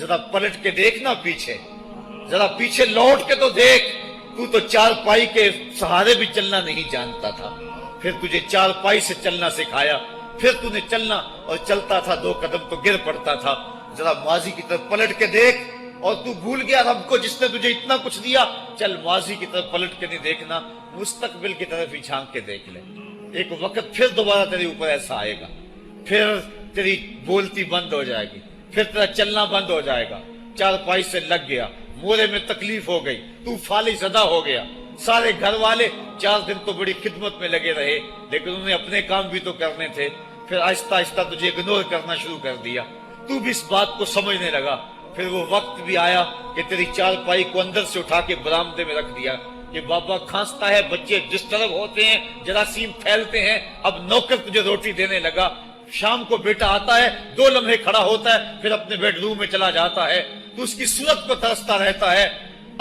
जरा पलट के देखना पीछे, जरा पीछे लौट के तो देख। तू तो चारपाई के सहारे भी चलना नहीं जानता था, फिर तुझे चारपाई से चलना सिखाया, फिर तूने चलना और चलता था 2 कदम तो गिर पड़ता था। जरा माजी की तरफ पलट के देख, और तू भूल गया रब को जिसने तुझे इतना कुछ दिया। चल माजी की तरफ पलट के नहीं देखना, मुस्तकबिल की तरफ ही झांक के देख ले। एक वक्त फिर दोबारा तेरे ऊपर ऐसा आएगा, फिर तेरी बोलती बंद हो जाएगी, फिर तेरा चलना बंद हो जाएगा। चारपाई से लग गया, मोरे में तकलीफ हो गई, तू फाली ज़दा हो गया। सारे घर वाले 4 दिन तो बड़ी खिदमत में लगे रहे, लेकिन उन्हें अपने काम भी तो करने थे। फिर आहिस्ता आहिस्ता तुझे इग्नोर करना शुरू कर दिया। तू भी इस बात को समझने लगा। फिर वो वक्त भी आया कि तेरी चारपाई को अंदर से उठा के बरामदे में रख दिया कि बाबा खांसता है, बच्चे डिस्टर्ब होते हैं, जरासीम फैलते हैं। अब नौकर तुझे रोटी देने लगा। शाम को बेटा आता है, 2 लम्हे खड़ा होता है, फिर अपने बेडरूम में चला जाता है। तू उसकी सूरत को तरसता रहता है।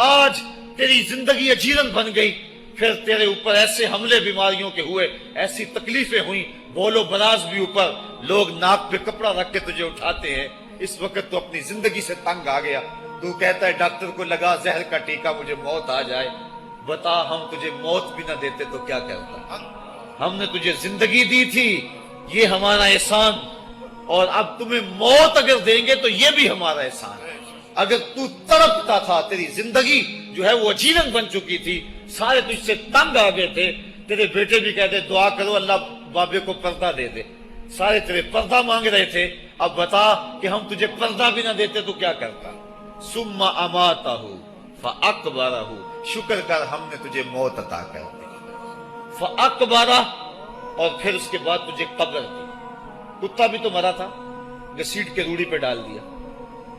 आज तेरी जिंदगी अजीरन बन गई। फिर तेरे ऊपर ऐसे हमले बीमारियों के हुए, ऐसी तकलीफें हुई, बोलो बराज भी ऊपर, लोग नाक पे कपड़ा रख के तुझे उठाते हैं। इस वक्त तो अपनी जिंदगी से तंग आ गया। तू कहता है डॉक्टर को लगा जहर का टीका, मुझे मौत आ जाए। बता, हम तुझे मौत भी ना देते तो क्या करता? हमने तुझे जिंदगी दी थी, ये हमारा एहसान, और अब तुम्हें मौत अगर देंगे तो ये भी हमारा एहसान है। अगर तू तड़पता था, तेरी जिंदगी जो है वो अजीरन बन चुकी थी, सारे तुझसे तंग आ गए थे। तेरे बेटे भी कहते दुआ करो अल्लाह बाबे को पर्दा दे दे, सारे तेरे पर्दा मांग रहे थे। अब बता कि हम तुझे पर्दा भी ना देते तो क्या करता? सुम्मा अमाताहू फअकबरहू, शुक्र कर हमने तुझे मौत अता कर दी। फअकबरा, और फिर उसके बाद तुझे कब्र दी। कुत्ता भी तो मरा था, घसीट के रूढ़ी पे डाल दिया।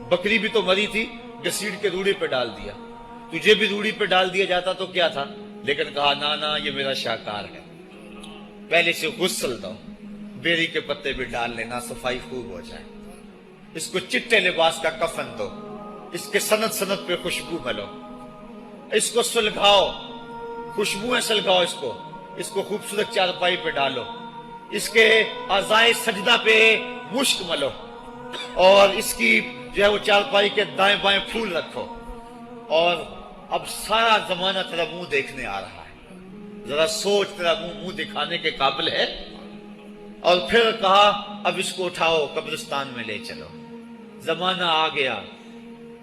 बकरी भी तो मरी थी, घसीट के रूढ़ी पे डाल दिया। तुझे भी रूढ़ी पे डाल दिया जाता तो क्या था? लेकिन कहा ना ना, ये मेरा शाकार है, पहले से गुस्ल दो, बेरी के पत्ते भी डाल लेना, सफाई खूब हो जाए। इसको चिट्टे लिबास का कफन दो, इसके सनत सनत पे खुशबू मलो, इसको सुलगाओ, खुशबुएं सुलगाओ, इसको खूबसूरत चारपाई पे डालो, इसके आज़ाए सजदा पे मुश्क मलो, और इसकी जो है वो चारपाई के दाएं बाएं फूल रखो। और अब सारा जमाना तेरा मुंह देखने आ रहा है, जरा सोच, तेरा मुंह दिखाने के काबिल है। और फिर कहा अब इसको उठाओ, कब्रिस्तान में ले चलो, जमाना आ गया,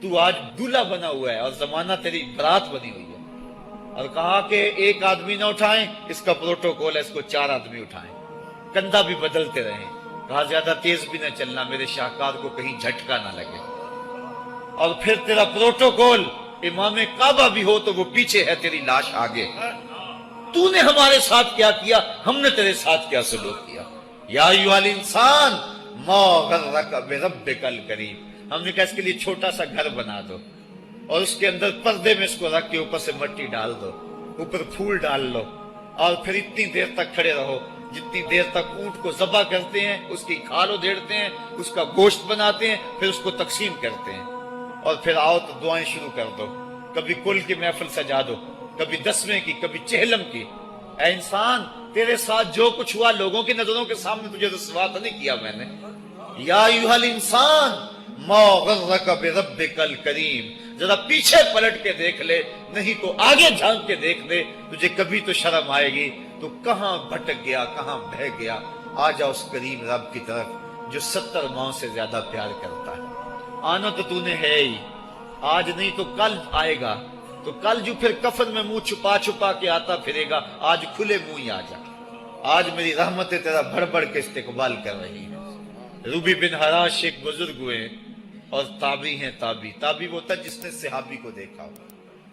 तू आज दूल्हा बना हुआ है और जमाना तेरी बरात बनी हुई है। और कहा कि एक आदमी ना उठाएं, इसका प्रोटोकॉल है, इसको 4 आदमी उठाएं, कंधा भी बदलते रहें। कहा ज्यादा तेज भी ना चलना, मेरे शाहकार को कहीं झटका ना लगे। और फिर तेरा प्रोटोकॉल, इमाम काबा भी हो तो वो पीछे है, तेरी लाश आगे। तूने हमारे साथ क्या किया, हमने तेरे साथ क्या सलूक किया। या अय्युहल इंसान मा गर्रक बिरब्बिकल करीम, हमने कहा इसके लिए छोटा सा घर बना दो और उसके अंदर पर्दे में इसको रख के ऊपर से मिट्टी डाल दो, ऊपर फूल डाल लो, और फिर इतनी देर तक खड़े रहो जितनी देर तक ऊंट को ज़बह करते हैं, उसकी खाल उधेड़ते हैं, उसका गोश्त बनाते हैं, फिर उसको तकसीम करते हैं। और फिर आओ तो दुआएं शुरू कर दो, कभी कुल की महफिल सजा दो, कभी 10वें की, कभी चहलम की। ऐ इंसान, तेरे साथ जो कुछ हुआ लोगों की नजरों के सामने तुझे रुसवा तो नहीं किया मैंने। या अय्युहल इंसान मा गर्रक बिरब्बिकल करीम, जरा पीछे पलट के देख ले, नहीं तो आगे झांक के देख ले, तुझे कभी तो शर्म आएगी। तो कहां भटक गया, कहां बह गया। आ जा उस करीम रब की तरफ जो 70 माओं से ज्यादा प्यार करता है। आना तो तूने है ही, आज नहीं तो कल आएगा, तो कल जो फिर कफन में मुंह छुपा छुपा के आता फिरेगा, आज खुले मुंह ही आ जा। आज मेरी रहमतें तेरा भड़ भड़ के इस्तेकबाल कर रही है। रूबी बिन हराश एक बुजुर्ग हुए और ताबी हैं ताबी। ताबी वो था जिसने सहाबी को देखा हो,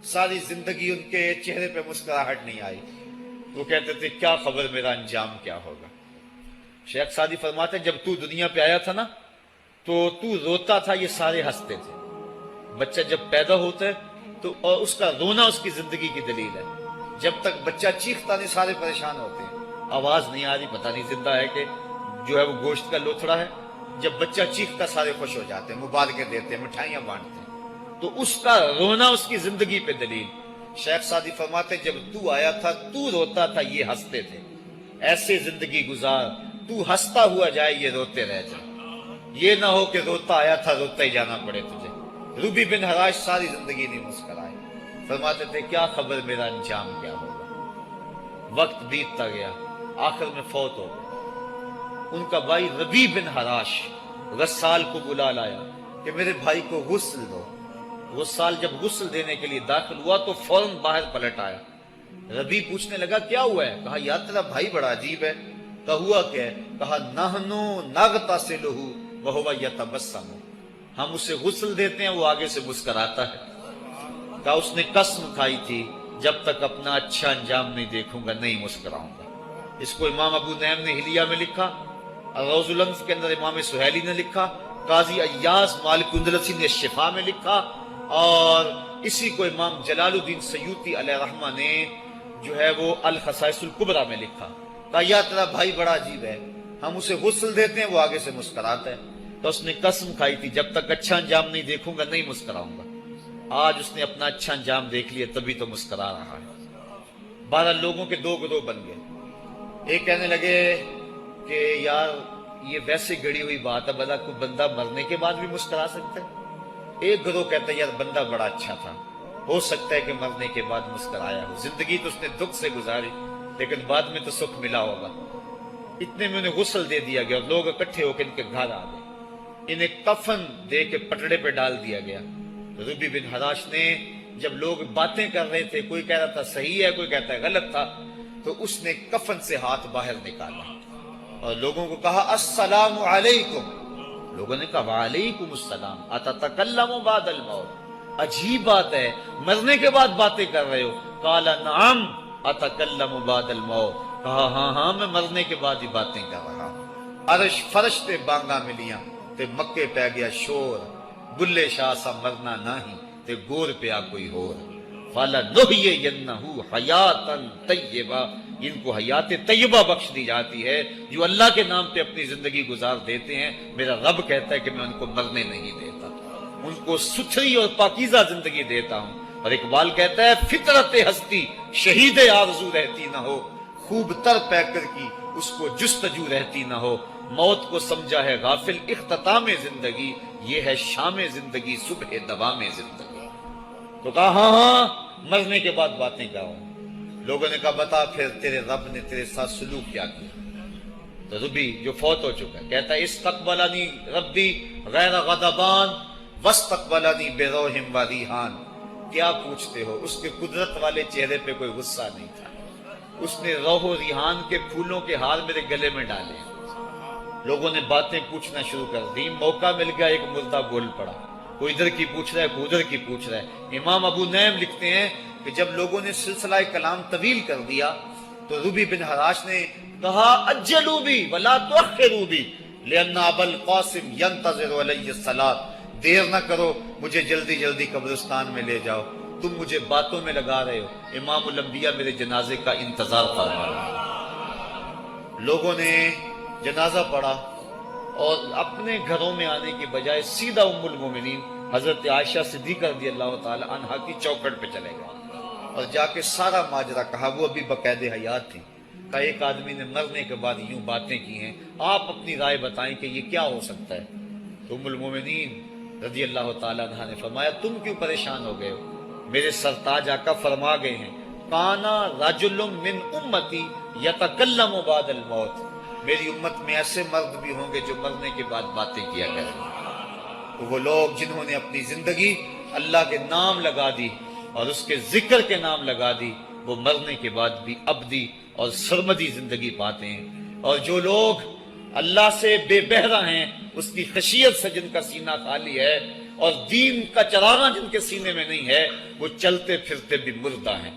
सारी जिंदगी उनके चेहरे पे मुस्कुराहट नहीं आई। वो कहते थे क्या खबर मेरा अंजाम क्या होगा। शेख सादी फरमाते जब तू दुनिया पे आया था ना, तो तू रोता था, ये सारे हंसते थे। बच्चा जब पैदा होता है तो और उसका रोना उसकी जिंदगी की दलील है। जब तक बच्चा चीखता नहीं सारे परेशान होते हैं, आवाज नहीं आ रही, पता नहीं जिंदा है कि जो है वो गोश्त का लोथड़ा है। जब बच्चा चीखता सारे खुश हो जाते हैं, मुबारकें देते हैं, मिठाइयां बांटते हैं, तो उसका रोना उसकी जिंदगी पे दलील। शेख सादी फरमाते जब तू आया था तू रोता था, ये हंसते थे। ऐसे जिंदगी गुजार, तू हंसता हुआ जाए, ये रोते रह जाए। ये ना हो कि रोता आया था रोता ही जाना पड़े तुझे। روبی بن حراش ساری زندگی نہیں مسکرائے، فرماتے تھے کیا خبر میرا انجام کیا ہوگا۔ وقت بیتتا گیا، آخر میں فوت ہو گئے۔ ان کا بھائی ربی بن حراش غسال کو بلا لایا کہ میرے بھائی کو غسل دو۔ غسال جب غسل دینے کے لیے داخل ہوا تو فوراً باہر پلٹ آیا۔ ربی پوچھنے لگا کیا ہوا ہے؟ کہا یار تیرا بھائی بڑا عجیب ہے۔ کہا ہوا کیا ہے؟ کہا نحنو نغتسلہ وہو یتبسم، ہم اسے غسل دیتے ہیں وہ آگے سے مسکراتا ہے۔ کہا اس نے قسم کھائی تھی جب تک اپنا اچھا انجام نہیں دیکھوں گا نہیں مسکراؤں گا۔ اس کو امام ابو نعیم نے حلیہ میں لکھا، روز الانف کے اندر امام سہیلی نے لکھا، قاضی ایاز مالک اندلسی نے شفا میں لکھا، اور اسی کو امام جلال الدین سیوطی علیہ رحمہ نے جو ہے وہ الخصائص الکبریٰ میں لکھا۔ کہا یا تیرا بھائی بڑا عجیب ہے، ہم اسے غسل دیتے ہیں وہ آگے سے مسکراتا ہے۔ تو اس نے قسم کھائی تھی جب تک اچھا انجام نہیں دیکھوں گا نہیں مسکراؤں گا۔ آج اس نے اپنا اچھا انجام دیکھ لیا تبھی تو مسکرا رہا ہے۔ 12 لوگوں کے 2 گروہ بن گئے۔ ایک کہنے لگے کہ یار یہ ویسے گڑی ہوئی بات ہے، بھلا کوئی بندہ مرنے کے بعد بھی مسکرا سکتا ہے۔ ایک گروہ کہتا ہے یار بندہ بڑا اچھا تھا، ہو سکتا ہے کہ مرنے کے بعد مسکرایا ہو، زندگی تو اس نے دکھ سے گزاری لیکن بعد میں تو سکھ ملا ہوگا۔ اتنے میں انہیں غسل دے دیا گیا اور لوگ اکٹھے ہو کے ان کے گھر آ گئے۔ انہیں کفن دے کے پٹڑے پہ ڈال دیا گیا۔ ربی بن حراش نے جب لوگ باتیں کر رہے تھے، کوئی کہہ رہا تھا صحیح ہے کوئی کہتا ہے غلط تھا، تو اس نے کفن سے ہاتھ باہر نکالا اور لوگوں کو کہا السلام علیکم۔ لوگوں نے کہا وعلیکم السلام، اتتکلم بعد الموت، عجیب بات ہے مرنے کے بعد باتیں کر رہے ہو۔ قال نعم اتکلم بعد الموت، کہا ہاں ہاں میں مرنے کے بعد ہی باتیں کر رہا ہوں۔ عرش فرش تے بانگا ملیاں تے مکے پہ گیا شور، بلے شاہ سا مرنا نہیں تے گور پہ آ کوئی ہور۔ فَلَنُحْيِيَنَّهُ حَيَاتًا طَيِّبَةً، ان کو حیات طیبہ بخش دی جاتی ہے جو اللہ کے نام پہ اپنی زندگی گزار دیتے ہیں۔ میرا رب کہتا ہے کہ میں ان کو مرنے نہیں دیتا، ان کو ستھری اور پاکیزہ زندگی دیتا ہوں۔ اور اقبال کہتا ہے فطرت ہستی شہید آرزو رہتی نہ ہو، خوب تر پیکر کی اس کو جستجو رہتی نہ ہو، موت کو سمجھا ہے غافل اختتام زندگی، یہ ہے شام زندگی صبح دوام زندگی۔ تو کہا ہاں ہاں مرنے کے بعد باتیں کروں۔ لوگوں نے کہا بتا پھر تیرے رب نے تیرے ساتھ سلوک کیا کیا؟ تو ربی جو فوت ہو چکا ہے کہتا ہے استقبلنی ربی غیر غضبان واستقبلنی بروح و ریحان، کیا پوچھتے ہو، اس کے قدرت والے چہرے پہ کوئی غصہ نہیں تھا، اس نے روح و ریحان کے پھولوں کے ہار میرے گلے میں ڈالے۔ لوگوں نے باتیں پوچھنا شروع کر دی، موقع مل گیا ایک مردہ بول پڑا، کوئی ادھر کی پوچھ رہا ہے کوئی ادھر کی پوچھ رہا ہے۔ امام ابو نعیم لکھتے ہیں کہ جب لوگوں نے سلسلہ کلام طویل کر دیا تو ربی بن حراش نے کہا اجلوا بی ولا تؤخروا بی لان ابا القاسم ينتظر علی الصلاۃ، دیر نہ کرو مجھے جلدی جلدی قبرستان میں لے جاؤ، تم مجھے باتوں میں لگا رہے ہو، امام الانبیاء میرے جنازے کا انتظار فرما رہے ہیں۔ لوگوں نے جنازہ پڑھا اور اپنے گھروں میں آنے کی بجائے سیدھا ام المومنین حضرت عائشہ صدیقہ رضی اللہ تعالی عنہا کی چوکھٹ پہ چلے گئے اور جا کے سارا ماجرا کہا، وہ ابھی باقاعدہ حیات تھی۔ کہا ایک آدمی نے مرنے کے بعد یوں باتیں کی ہیں، آپ اپنی رائے بتائیں کہ یہ کیا ہو سکتا ہے؟ تو ام المومنین رضی اللہ تعالی عنہا نے فرمایا تم کیوں پریشان ہو گئے ہو؟ میرے سرتاج آقا فرما گئے ہیں کانا رجل من امتی یتکلم بعد الموت، میری امت میں ایسے مرد بھی ہوں گے جو مرنے کے بعد باتیں کیا کریں گے۔ تو وہ لوگ جنہوں نے اپنی زندگی اللہ کے نام لگا دی اور اس کے ذکر کے نام لگا دی، وہ مرنے کے بعد بھی ابدی اور سرمدی زندگی پاتے ہیں۔ اور جو لوگ اللہ سے بے بہرہ ہیں، اس کی خشیت سے جن کا سینہ خالی ہے اور دین کا چراغاں جن کے سینے میں نہیں ہے، وہ چلتے پھرتے بھی مردہ ہیں۔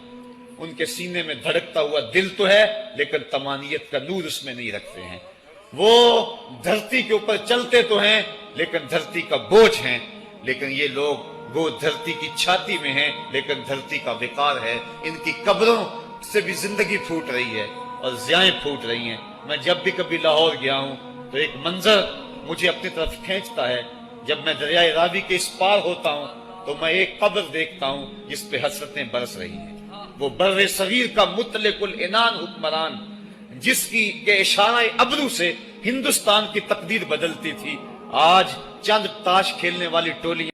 ان کے سینے میں دھڑکتا ہوا دل تو ہے لیکن تمانیت کا نور اس میں نہیں رکھتے ہیں۔ وہ دھرتی کے اوپر چلتے تو ہیں لیکن دھرتی کا بوجھ ہیں، لیکن یہ لوگ وہ دھرتی کی چھاتی میں ہیں لیکن دھرتی کا وقار ہے۔ ان کی قبروں سے بھی زندگی پھوٹ رہی ہے اور ضیائیں پھوٹ رہی ہیں۔ میں جب بھی کبھی لاہور گیا ہوں تو ایک منظر مجھے اپنی طرف کھینچتا ہے، جب میں دریائے راوی کے اس پار ہوتا ہوں تو میں ایک قبر دیکھتا ہوں جس پہ حسرتیں برس رہی ہیں۔ وہ بر صغیر کا مطلق العنان حکمران جس کی کے اشارہ ابرو سے ہندوستان کی تقدیر بدلتی تھی، آج چند تاش کھیلنے والی ٹولیاں